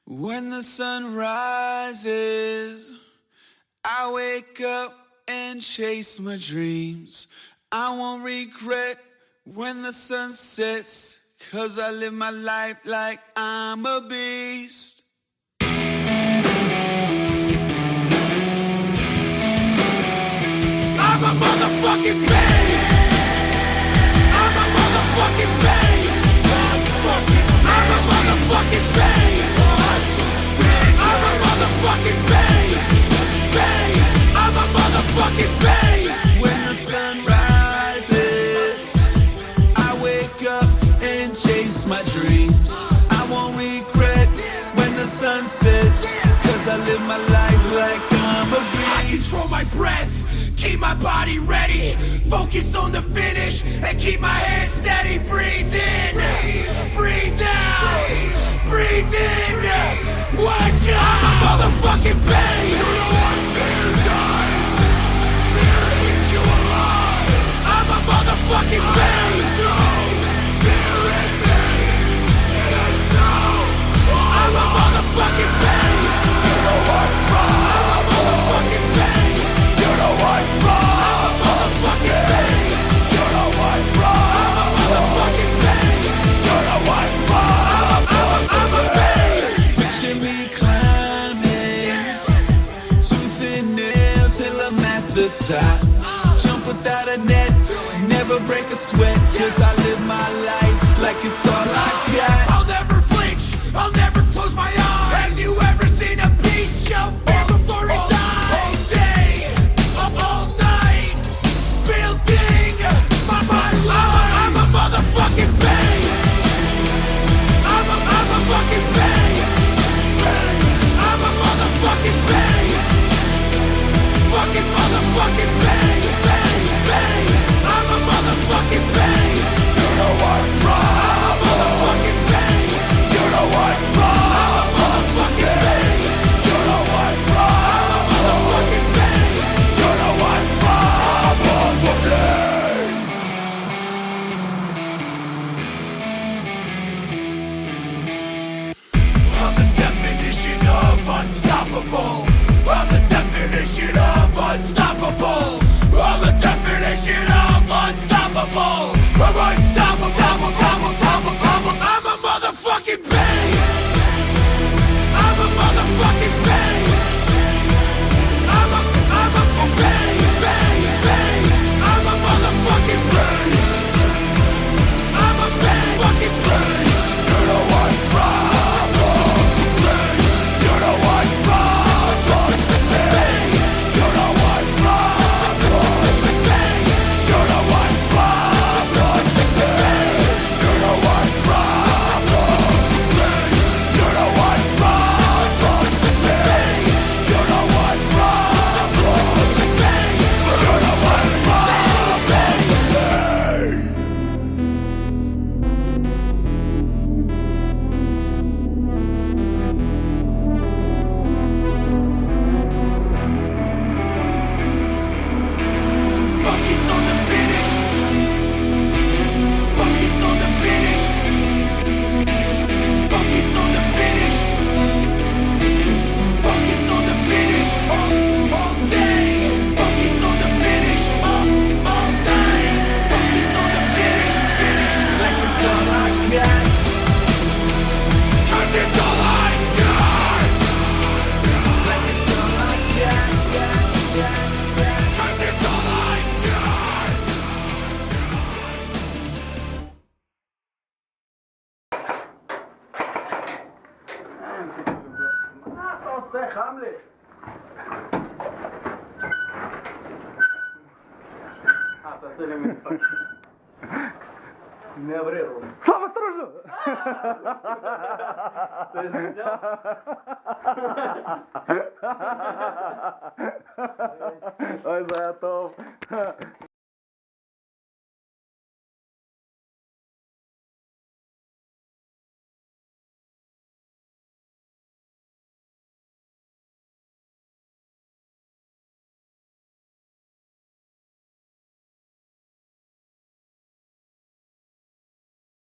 When the sun rises, I wake up and chase my dreams. I won't regret when the sun sets, 'cause I live my life like I'm a beast. I'm a motherfucking beast. I'm a motherfucking beast. I'm a motherfucking beast. I'm a motherfucking beast. I'm a motherfucking beast. When the sun rises, I wake up and chase my dreams. I won't regret when the sun sets, 'cause I live my life like I'm a beast. I control my breath, keep my body ready, focus on the finish, and keep my head steady. Breathe in, breathe out, breathe in. Watch out! I'm a motherfucking beast. I'm a motherfucking beast. I'm a motherfucking beast. You know what's wrong? I'm a motherfucking beast. You know what's wrong? I'm a motherfucking beast. You know what's wrong? I'm a motherfucking beast. You know what's wrong? I'm a beast. Picture me climbing, tooth and nail till I'm at the top. Jump without a net, never break a sweat, 'cause I live my life like it's all I got. I'll never flinch, I'll never close my eyes. Have you ever seen a beast show fear before it dies? All day, all night, building my life. I'm a motherfucking beast. I'm a fucking beast. I'm a motherfucking beast. Fucking motherfucking beast. I'm a motherfucking beast. You know what's wrong? I'm a motherfucking beast. You know what's wrong? I'm a motherfucking beast. You know what's wrong? I'm a motherfucking beast. You know what's wrong? I'm a motherfucking. I'm the definition of unstoppable. I'm the definition of unstoppable. I'm the definition of unstoppable. I'm unstoppable. I'm a motherfucking beast. I'm a motherfucking beast. I'm a beast. I'm a motherfucking beast. I'm a fucking beast. You know what's wrong? You know what's wrong? You know what's wrong? You know what's wrong? You know what's wrong? You know what's wrong? You know what's wrong? You know what's Focus on the finish. Focus on the finish. Focus on the finish. Focus on the finish. All day. Focus on the finish. All night. Focus on the finish. Like it's all I got. 'Cause it's all I got. Like it's all I got. 'Cause it's all I got. מה אתה עושה, חמלה? תעשה לי מנפק. מהבררו. Слава сторожу! Ты сделал? Ой, за готов.